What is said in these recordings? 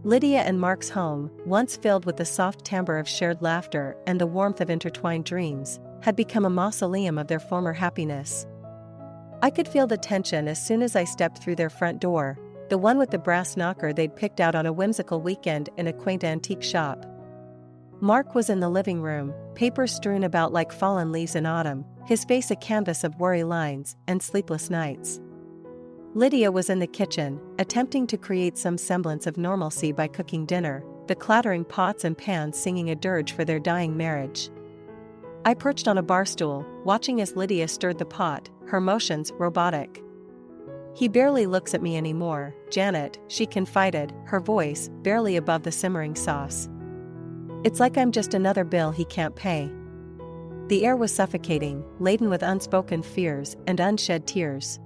Lydia and Mark's home, once filled with the soft timbre of shared laughter and the warmth of intertwined dreams, had become a mausoleum of their former happiness. I could feel the tension as soon as I stepped through their front door, the one with the brass knocker they'd picked out on a whimsical weekend in a quaint antique shop. Mark was in the living room, papers strewn about like fallen leaves in autumn, his face a canvas of worry lines and sleepless nights. Lydia was in the kitchen, attempting to create some semblance of normalcy by cooking dinner, the clattering pots and pans singing a dirge for their dying marriage. I perched on a bar stool, watching as Lydia stirred the pot, her motions robotic. "He barely looks at me anymore, Janet," she confided, her voice barely above the simmering sauce. "It's like I'm just another bill he can't pay." The air was suffocating, laden with unspoken fears and unshed tears.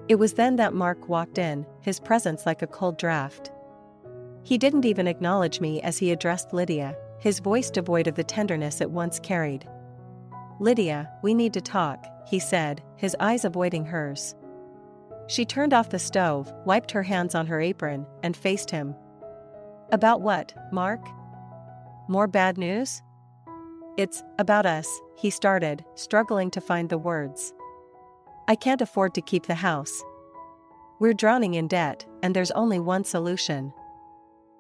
It was then that Mark walked in, his presence like a cold draft. He didn't even acknowledge me as he addressed Lydia, his voice devoid of the tenderness it once carried. "Lydia, we need to talk," he said, his eyes avoiding hers. She turned off the stove, wiped her hands on her apron, and faced him. "About what, Mark? More bad news?" "It's about us," he started, struggling to find the words. "I can't afford to keep the house. We're drowning in debt, and there's only one solution."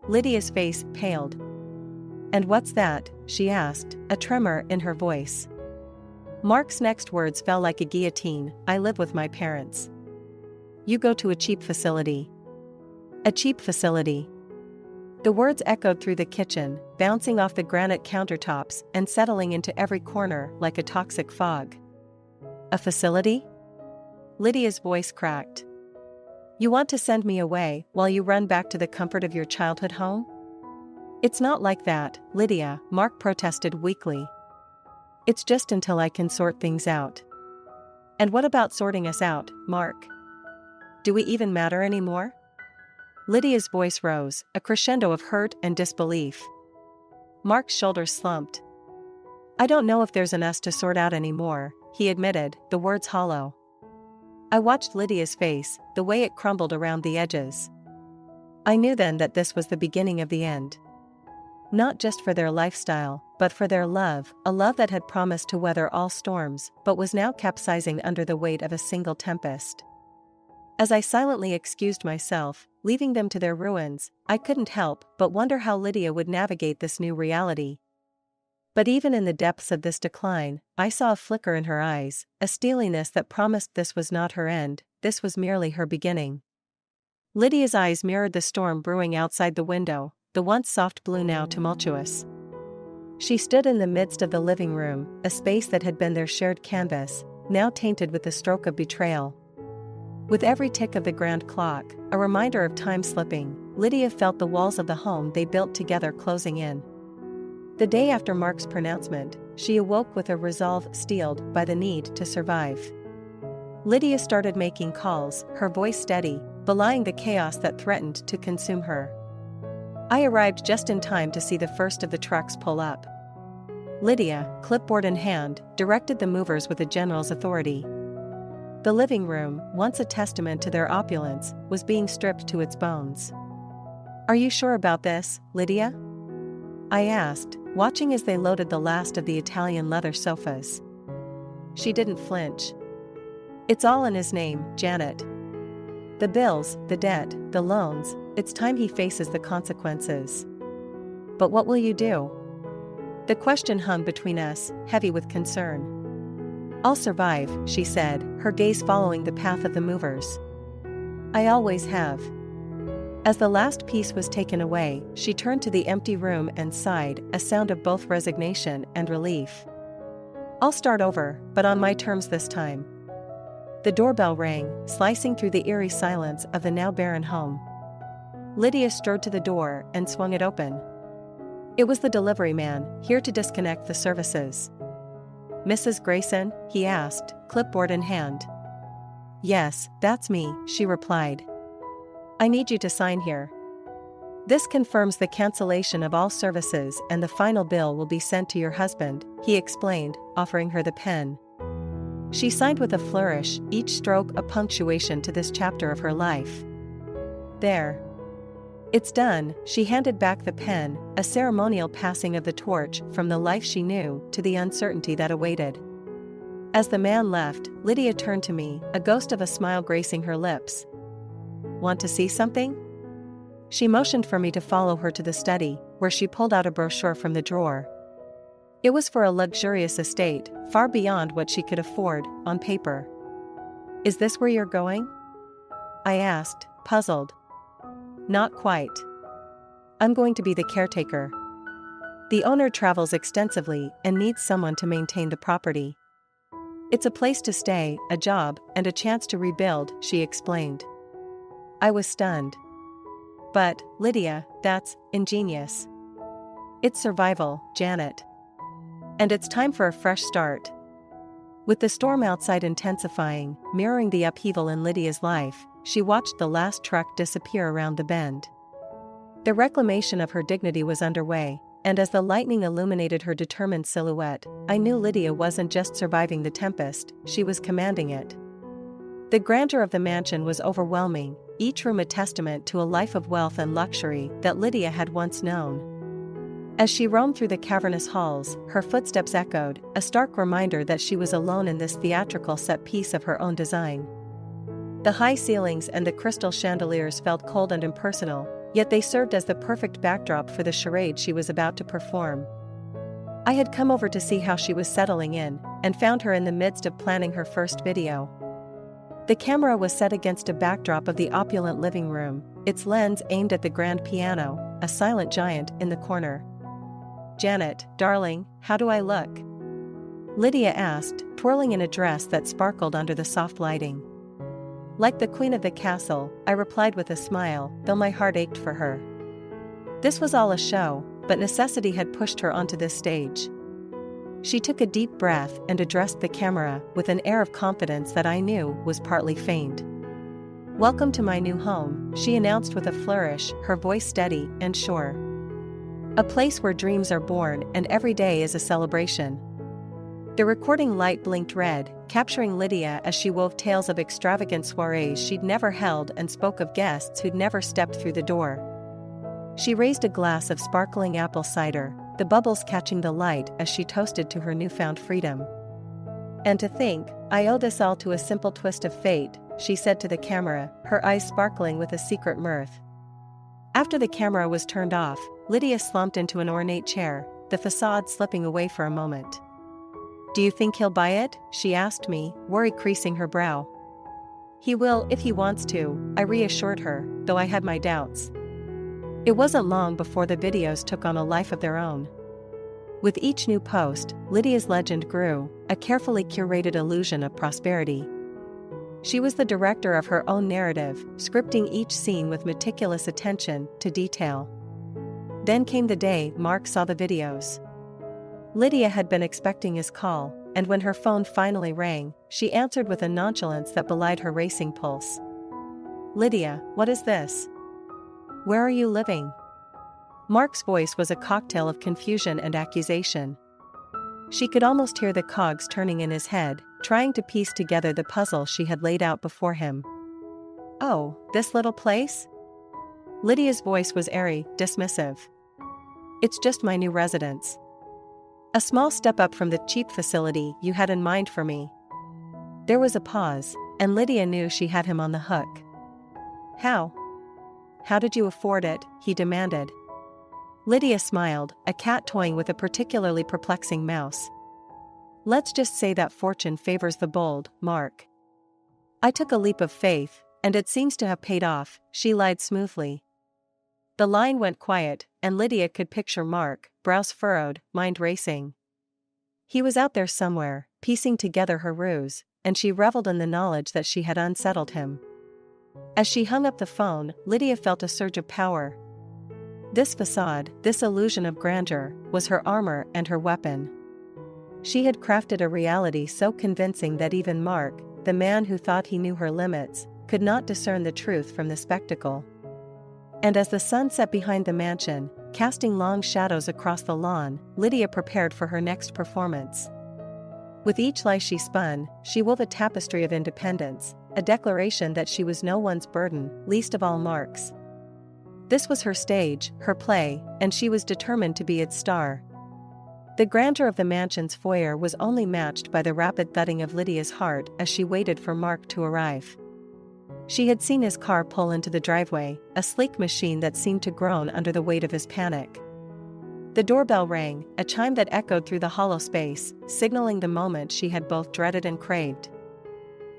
Lydia's face paled. "And what's that?" she asked, a tremor in her voice. Mark's next words fell like a guillotine. "I live with my parents." "You go to a cheap facility." "A cheap facility." The words echoed through the kitchen, bouncing off the granite countertops and settling into every corner like a toxic fog. "A facility?" Lydia's voice cracked. "You want to send me away while you run back to the comfort of your childhood home?" "It's not like that, Lydia," Mark protested weakly. "It's just until I can sort things out." "And what about sorting us out, Mark? Do we even matter anymore?" Lydia's voice rose, a crescendo of hurt and disbelief. Mark's shoulders slumped. "I don't know if there's an us to sort out anymore," he admitted, the words hollow. I watched Lydia's face, the way it crumbled around the edges. I knew then that this was the beginning of the end. Not just for their lifestyle, but for their love, a love that had promised to weather all storms, but was now capsizing under the weight of a single tempest. As I silently excused myself, leaving them to their ruins, I couldn't help but wonder how Lydia would navigate this new reality. But even in the depths of this decline, I saw a flicker in her eyes, a steeliness that promised this was not her end, this was merely her beginning. Lydia's eyes mirrored the storm brewing outside the window, the once soft blue now tumultuous. She stood in the midst of the living room, a space that had been their shared canvas, now tainted with the stroke of betrayal. With every tick of the grand clock, a reminder of time slipping, Lydia felt the walls of the home they built together closing in. The day after Mark's pronouncement, she awoke with a resolve steeled by the need to survive. Lydia started making calls, her voice steady, belying the chaos that threatened to consume her. I arrived just in time to see the first of the trucks pull up. Lydia, clipboard in hand, directed the movers with a general's authority. The living room, once a testament to their opulence, was being stripped to its bones. "Are you sure about this, Lydia?" I asked, watching as they loaded the last of the Italian leather sofas. She didn't flinch. "It's all in his name, Janet. The bills, the debt, the loans, it's time he faces the consequences." "But what will you do?" The question hung between us, heavy with concern. "I'll survive," she said, her gaze following the path of the movers. "I always have." As the last piece was taken away, she turned to the empty room and sighed, a sound of both resignation and relief. "I'll start over, but on my terms this time." The doorbell rang, slicing through the eerie silence of the now barren home. Lydia strode to the door and swung it open. It was the delivery man, here to disconnect the services. "Mrs. Grayson?" he asked, clipboard in hand. "Yes, that's me," she replied. "I need you to sign here. This confirms the cancellation of all services and the final bill will be sent to your husband," he explained, offering her the pen. She signed with a flourish, each stroke a punctuation to this chapter of her life. There. It's done, she handed back the pen, a ceremonial passing of the torch from the life she knew to the uncertainty that awaited. As the man left, Lydia turned to me, a ghost of a smile gracing her lips. Want to see something? She motioned for me to follow her to the study, where she pulled out a brochure from the drawer. It was for a luxurious estate, far beyond what she could afford, on paper. Is this where you're going? I asked, puzzled. Not quite. I'm going to be the caretaker. The owner travels extensively and needs someone to maintain the property. It's a place to stay, a job, and a chance to rebuild, she explained. I was stunned. But, Lydia, that's ingenious. It's survival, Janet. And it's time for a fresh start. With the storm outside intensifying, mirroring the upheaval in Lydia's life, she watched the last truck disappear around the bend. The reclamation of her dignity was underway, and as the lightning illuminated her determined silhouette, I knew Lydia wasn't just surviving the tempest, she was commanding it. The grandeur of the mansion was overwhelming, each room a testament to a life of wealth and luxury that Lydia had once known. As she roamed through the cavernous halls, her footsteps echoed, a stark reminder that she was alone in this theatrical set piece of her own design. The high ceilings and the crystal chandeliers felt cold and impersonal, yet they served as the perfect backdrop for the charade she was about to perform. I had come over to see how she was settling in, and found her in the midst of planning her first video. The camera was set against a backdrop of the opulent living room, its lens aimed at the grand piano, a silent giant in the corner. Janet, darling, how do I look? Lydia asked, twirling in a dress that sparkled under the soft lighting. Like the queen of the castle, I replied with a smile, though my heart ached for her. This was all a show, but necessity had pushed her onto this stage. She took a deep breath and addressed the camera with an air of confidence that I knew was partly feigned. Welcome to my new home, she announced with a flourish, her voice steady and sure. A place where dreams are born and every day is a celebration. The recording light blinked red, capturing Lydia as she wove tales of extravagant soirees she'd never held and spoke of guests who'd never stepped through the door. She raised a glass of sparkling apple cider, the bubbles catching the light as she toasted to her newfound freedom. And to think, I owe this all to a simple twist of fate, she said to the camera, her eyes sparkling with a secret mirth. After the camera was turned off, Lydia slumped into an ornate chair, the facade slipping away for a moment. Do you think he'll buy it? She asked me, worry creasing her brow. He will if he wants to, I reassured her, though I had my doubts. It wasn't long before the videos took on a life of their own. With each new post, Lydia's legend grew, a carefully curated illusion of prosperity. She was the director of her own narrative, scripting each scene with meticulous attention to detail. Then came the day Mark saw the videos. Lydia had been expecting his call, and when her phone finally rang, she answered with a nonchalance that belied her racing pulse. Lydia, what is this? Where are you living? Mark's voice was a cocktail of confusion and accusation. She could almost hear the cogs turning in his head, trying to piece together the puzzle she had laid out before him. Oh, this little place? Lydia's voice was airy, dismissive. It's just my new residence. A small step up from the cheap facility you had in mind for me. There was a pause, and Lydia knew she had him on the hook. How? How did you afford it? He demanded. Lydia smiled, a cat toying with a particularly perplexing mouse. Let's just say that fortune favors the bold, Mark. I took a leap of faith, and it seems to have paid off, she lied smoothly. The line went quiet, and Lydia could picture Mark, brows furrowed, mind racing. He was out there somewhere, piecing together her ruse, and she reveled in the knowledge that she had unsettled him. As she hung up the phone, Lydia felt a surge of power. This facade, this illusion of grandeur, was her armor and her weapon. She had crafted a reality so convincing that even Mark, the man who thought he knew her limits, could not discern the truth from the spectacle. And as the sun set behind the mansion, casting long shadows across the lawn, Lydia prepared for her next performance. With each lie she spun, she wove a tapestry of independence, a declaration that she was no one's burden, least of all Mark's. This was her stage, her play, and she was determined to be its star. The grandeur of the mansion's foyer was only matched by the rapid thudding of Lydia's heart as she waited for Mark to arrive. She had seen his car pull into the driveway, a sleek machine that seemed to groan under the weight of his panic. The doorbell rang, a chime that echoed through the hollow space, signaling the moment she had both dreaded and craved.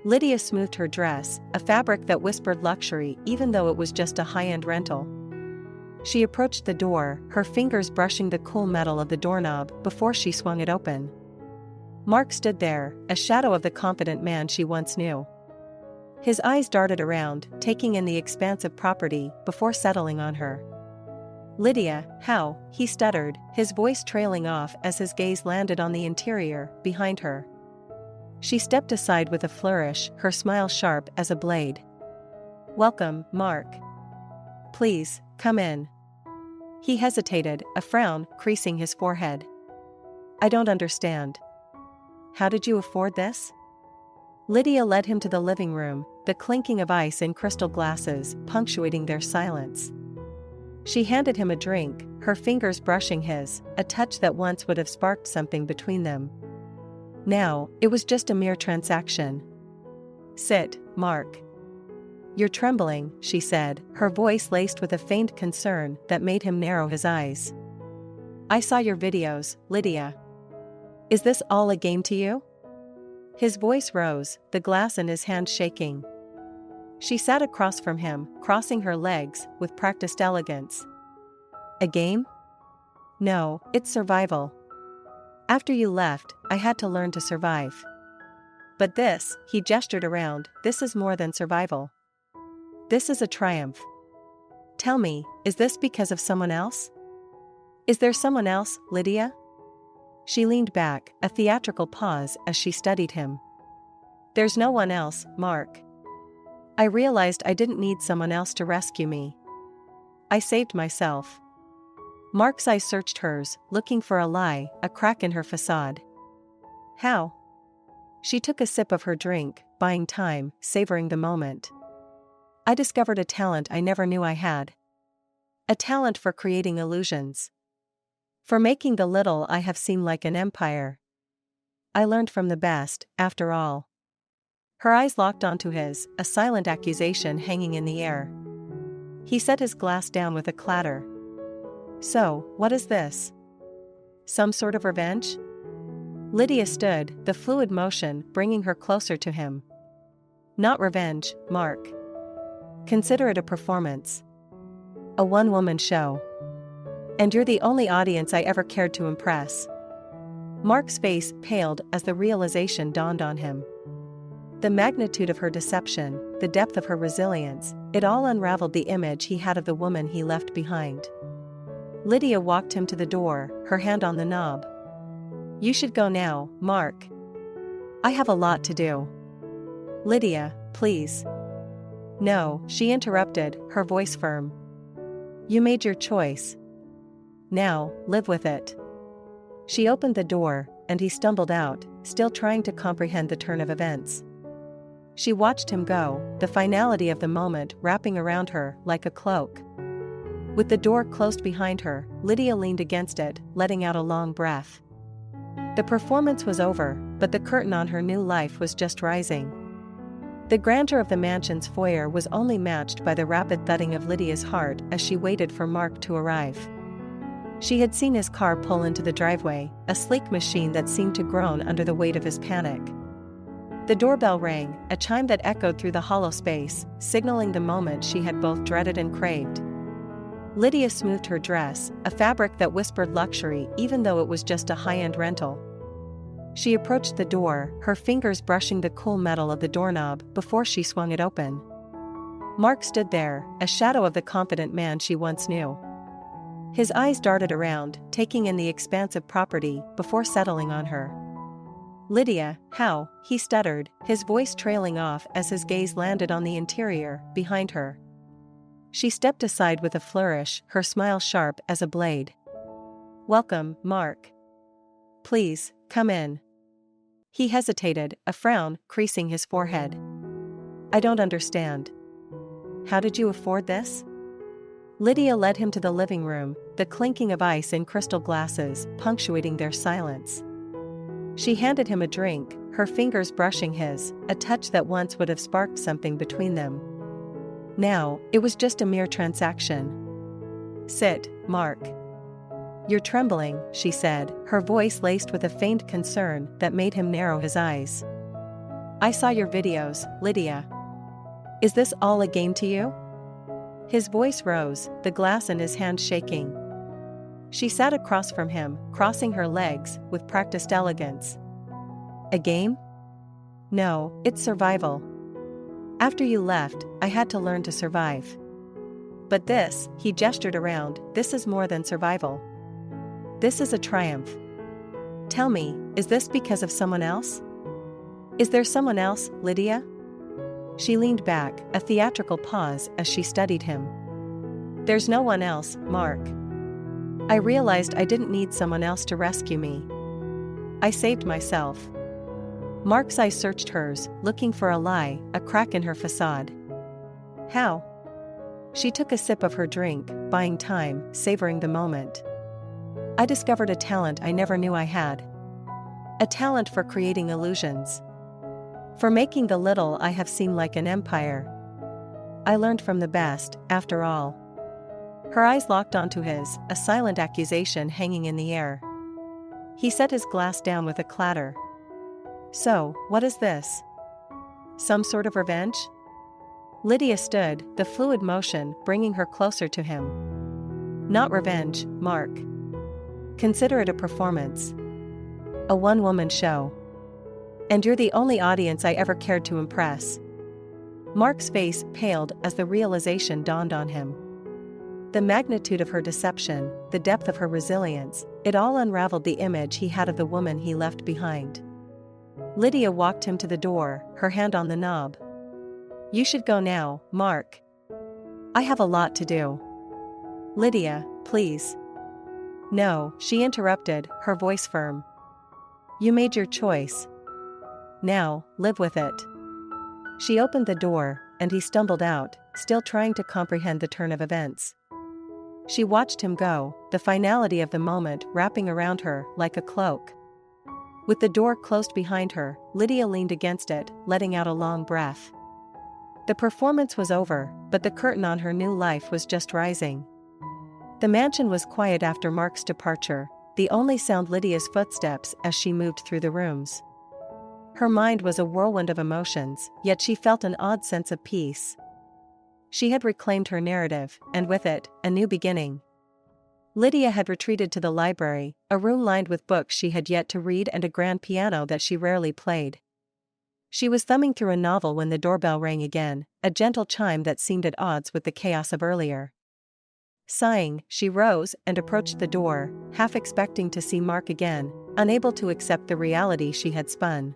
Lydia smoothed her dress, a fabric that whispered luxury even though it was just a high-end rental. She approached the door, her fingers brushing the cool metal of the doorknob before she swung it open. Mark stood there, a shadow of the confident man she once knew. His eyes darted around, taking in the expansive property before settling on her. "Lydia, how?" he stuttered, his voice trailing off as his gaze landed on the interior, behind her. She stepped aside with a flourish, her smile sharp as a blade. "Welcome, Mark. Please, come in." He hesitated, a frown creasing his forehead. "I don't understand. How did you afford this?" Lydia led him to the living room, the clinking of ice in crystal glasses punctuating their silence. She handed him a drink, her fingers brushing his, a touch that once would have sparked something between them. Now, it was just a mere transaction. "Sit, Mark." "You're trembling," she said, her voice laced with a faint concern that made him narrow his eyes. "I saw your videos, Lydia. Is this all a game to you?" His voice rose, the glass in his hand shaking. She sat across from him, crossing her legs with practiced elegance. "A game? No, it's survival. After you left, I had to learn to survive. But this," he gestured around, "this is more than survival. This is a triumph. Tell me, is this because of someone else? Is there someone else, Lydia?" She leaned back, a theatrical pause as she studied him. "There's no one else, Mark. I realized I didn't need someone else to rescue me. I saved myself." Mark's eyes searched hers, looking for a lie, a crack in her facade. "How?" She took a sip of her drink, buying time, savoring the moment. "I discovered a talent I never knew I had. A talent for creating illusions. For making the little I have seem like an empire. I learned from the best, after all." Her eyes locked onto his, a silent accusation hanging in the air. He set his glass down with a clatter. "So, what is this? Some sort of revenge?" Lydia stood, the fluid motion bringing her closer to him. "Not revenge, Mark. Consider it a performance. A one-woman show. And you're the only audience I ever cared to impress." Mark's face paled as the realization dawned on him. The magnitude of her deception, the depth of her resilience, it all unraveled the image he had of the woman he left behind. Lydia walked him to the door, her hand on the knob. "You should go now, Mark. I have a lot to do." "Lydia, please." "No," she interrupted, her voice firm. "You made your choice. Now, live with it." She opened the door, and he stumbled out, still trying to comprehend the turn of events. She watched him go, the finality of the moment wrapping around her like a cloak. With the door closed behind her, Lydia leaned against it, letting out a long breath. The performance was over, but the curtain on her new life was just rising. The grandeur of the mansion's foyer was only matched by the rapid thudding of Lydia's heart as she waited for Mark to arrive. She had seen his car pull into the driveway, a sleek machine that seemed to groan under the weight of his panic. The doorbell rang, a chime that echoed through the hollow space, signaling the moment she had both dreaded and craved. Lydia smoothed her dress, a fabric that whispered luxury even though it was just a high-end rental. She approached the door, her fingers brushing the cool metal of the doorknob before she swung it open. Mark stood there, a shadow of the confident man she once knew. His eyes darted around, taking in the expansive property before settling on her. "Lydia, how?" he stuttered, his voice trailing off as his gaze landed on the interior, behind her. She stepped aside with a flourish, her smile sharp as a blade. "Welcome, Mark. Please, come in." He hesitated, a frown creasing his forehead. "I don't understand. How did you afford this?" Lydia led him to the living room, the clinking of ice in crystal glasses punctuating their silence. She handed him a drink, her fingers brushing his, a touch that once would have sparked something between them. Now, it was just a mere transaction. "Sit, Mark. You're trembling," she said, her voice laced with a faint concern that made him narrow his eyes. "I saw your videos, Lydia. Is this all a game to you?" His voice rose, the glass in his hand shaking. She sat across from him, crossing her legs with practiced elegance. "A game? No, it's survival. After you left, I had to learn to survive. But this," he gestured around, "this is more than survival. This is a triumph. Tell me, is this because of someone else? Is there someone else, Lydia?" She leaned back, a theatrical pause as she studied him. "There's no one else, Mark. I realized I didn't need someone else to rescue me. I saved myself." Mark's eyes searched hers, looking for a lie, a crack in her facade. "How?" She took a sip of her drink, buying time, savoring the moment. "I discovered a talent I never knew I had. A talent for creating illusions. For making the little I have seem like an empire. I learned from the best, after all." Her eyes locked onto his, a silent accusation hanging in the air. He set his glass down with a clatter. "So, what is this? Some sort of revenge?" Lydia stood, the fluid motion bringing her closer to him. "Not revenge, Mark. Consider it a performance. A one-woman show. And you're the only audience I ever cared to impress." Mark's face paled as the realization dawned on him. The magnitude of her deception, the depth of her resilience, it all unraveled the image he had of the woman he left behind. Lydia walked him to the door, her hand on the knob. "You should go now, Mark. I have a lot to do." "Lydia, please." "No," she interrupted, her voice firm. "You made your choice. Now, live with it." She opened the door, and he stumbled out, still trying to comprehend the turn of events. She watched him go, the finality of the moment wrapping around her like a cloak. With the door closed behind her, Lydia leaned against it, letting out a long breath. The performance was over, but the curtain on her new life was just rising. The mansion was quiet after Mark's departure, the only sound Lydia's footsteps as she moved through the rooms. Her mind was a whirlwind of emotions, yet she felt an odd sense of peace. She had reclaimed her narrative, and with it, a new beginning. Lydia had retreated to the library, a room lined with books she had yet to read and a grand piano that she rarely played. She was thumbing through a novel when the doorbell rang again, a gentle chime that seemed at odds with the chaos of earlier. Sighing, she rose and approached the door, half expecting to see Mark again, unable to accept the reality she had spun.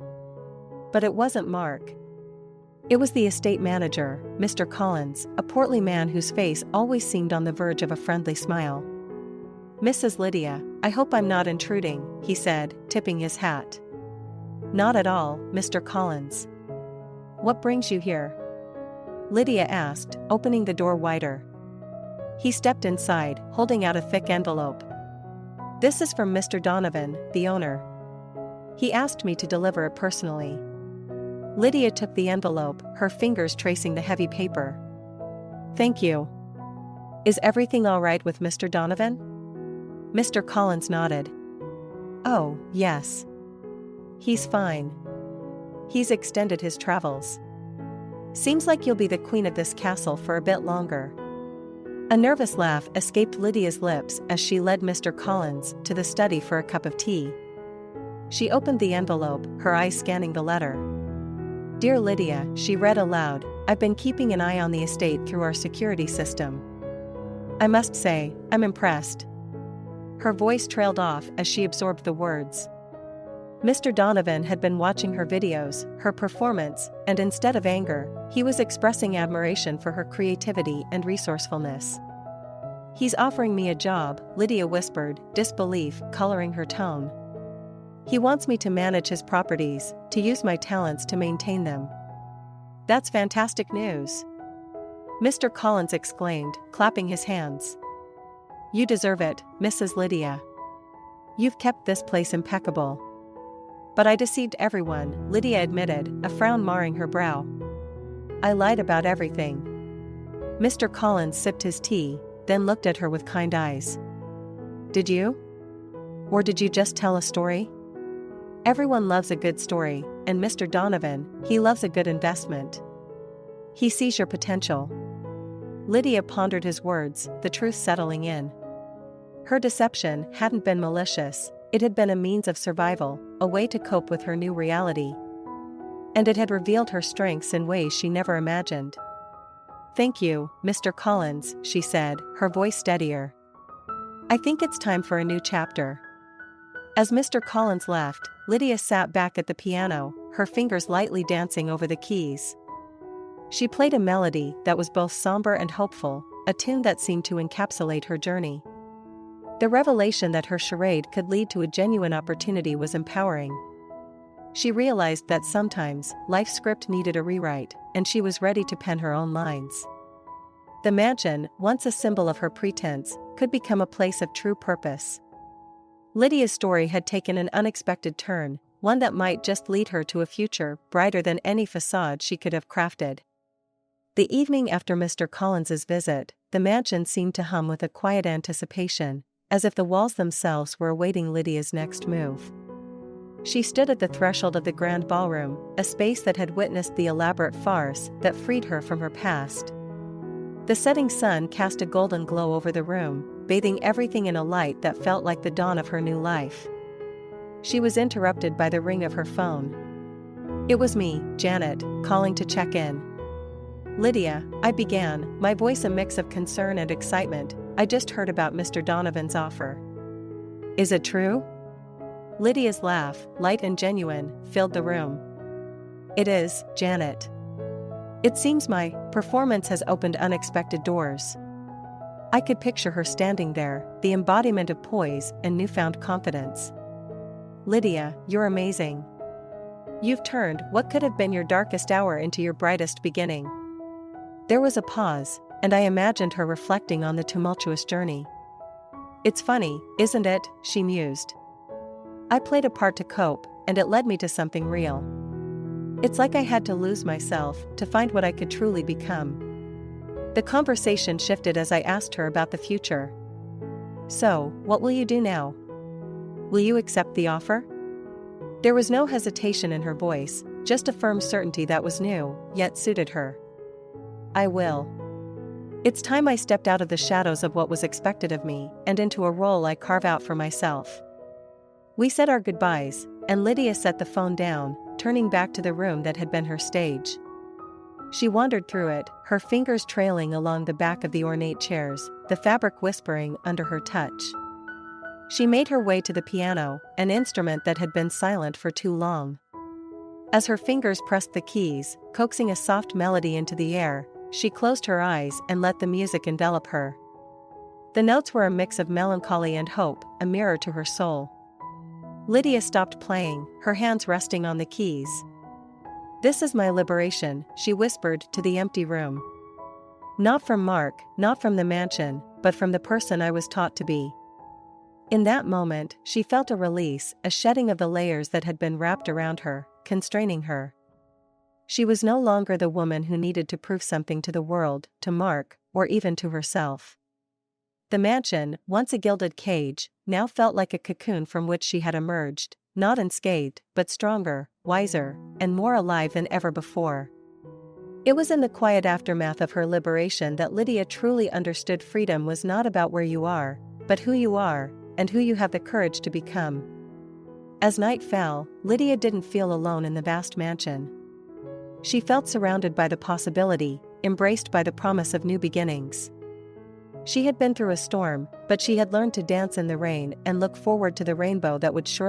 But it wasn't Mark. It was the estate manager, Mr. Collins, a portly man whose face always seemed on the verge of a friendly smile. "Mrs. Lydia, I hope I'm not intruding," he said, tipping his hat. "Not at all, Mr. Collins. What brings you here?" Lydia asked, opening the door wider. He stepped inside, holding out a thick envelope. "This is from Mr. Donovan, the owner. He asked me to deliver it personally." Lydia took the envelope, her fingers tracing the heavy paper. "Thank you. Is everything all right with Mr. Donovan?" Mr. Collins nodded. "Oh, yes. He's fine. He's extended his travels. Seems like you'll be the queen of this castle for a bit longer." A nervous laugh escaped Lydia's lips as she led Mr. Collins to the study for a cup of tea. She opened the envelope, her eyes scanning the letter. "Dear Lydia," she read aloud, "I've been keeping an eye on the estate through our security system. I must say, I'm impressed." Her voice trailed off as she absorbed the words. Mr. Donovan had been watching her videos, her performance, and instead of anger, he was expressing admiration for her creativity and resourcefulness. "He's offering me a job," Lydia whispered, disbelief coloring her tone. "He wants me to manage his properties, to use my talents to maintain them." "That's fantastic news." Mr. Collins exclaimed, clapping his hands. "You deserve it, Mrs. Lydia. You've kept this place impeccable." "But I deceived everyone," Lydia admitted, a frown marring her brow. "I lied about everything." Mr. Collins sipped his tea, then looked at her with kind eyes. "Did you? Or did you just tell a story?" "Everyone loves a good story, and Mr. Donovan, he loves a good investment. He sees your potential." Lydia pondered his words, the truth settling in. Her deception hadn't been malicious, it had been a means of survival, a way to cope with her new reality. And it had revealed her strengths in ways she never imagined. "Thank you, Mr. Collins," she said, her voice steadier. "I think it's time for a new chapter." As Mr. Collins left, Lydia sat back at the piano, her fingers lightly dancing over the keys. She played a melody that was both somber and hopeful, a tune that seemed to encapsulate her journey. The revelation that her charade could lead to a genuine opportunity was empowering. She realized that sometimes, life's script needed a rewrite, and she was ready to pen her own lines. The mansion, once a symbol of her pretense, could become a place of true purpose. Lydia's story had taken an unexpected turn, one that might just lead her to a future brighter than any facade she could have crafted. The evening after Mr. Collins's visit, the mansion seemed to hum with a quiet anticipation, as if the walls themselves were awaiting Lydia's next move. She stood at the threshold of the grand ballroom, a space that had witnessed the elaborate farce that freed her from her past. The setting sun cast a golden glow over the room, bathing everything in a light that felt like the dawn of her new life. She was interrupted by the ring of her phone. It was me, Janet, calling to check in. "Lydia," I began, my voice a mix of concern and excitement, "I just heard about Mr. Donovan's offer." "Is it true?" Lydia's laugh, light and genuine, filled the room. "It is, Janet. It seems my performance has opened unexpected doors." I could picture her standing there, the embodiment of poise and newfound confidence. "Lydia, you're amazing. You've turned what could have been your darkest hour into your brightest beginning." There was a pause, and I imagined her reflecting on the tumultuous journey. "It's funny, isn't it?" she mused. "I played a part to cope, and it led me to something real. It's like I had to lose myself to find what I could truly become." The conversation shifted as I asked her about the future. "So, what will you do now? Will you accept the offer?" There was no hesitation in her voice, just a firm certainty that was new, yet suited her. "I will. It's time I stepped out of the shadows of what was expected of me, and into a role I carve out for myself." We said our goodbyes, and Lydia set the phone down, turning back to the room that had been her stage. She wandered through it, her fingers trailing along the back of the ornate chairs, the fabric whispering under her touch. She made her way to the piano, an instrument that had been silent for too long. As her fingers pressed the keys, coaxing a soft melody into the air, she closed her eyes and let the music envelop her. The notes were a mix of melancholy and hope, a mirror to her soul. Lydia stopped playing, her hands resting on the keys. "This is my liberation," she whispered to the empty room. "Not from Mark, not from the mansion, but from the person I was taught to be." In that moment, she felt a release, a shedding of the layers that had been wrapped around her, constraining her. She was no longer the woman who needed to prove something to the world, to Mark, or even to herself. The mansion, once a gilded cage, now felt like a cocoon from which she had emerged, not unscathed, but stronger, wiser, and more alive than ever before. It was in the quiet aftermath of her liberation that Lydia truly understood freedom was not about where you are, but who you are, and who you have the courage to become. As night fell, Lydia didn't feel alone in the vast mansion. She felt surrounded by the possibility, embraced by the promise of new beginnings. She had been through a storm, but she had learned to dance in the rain and look forward to the rainbow that would surely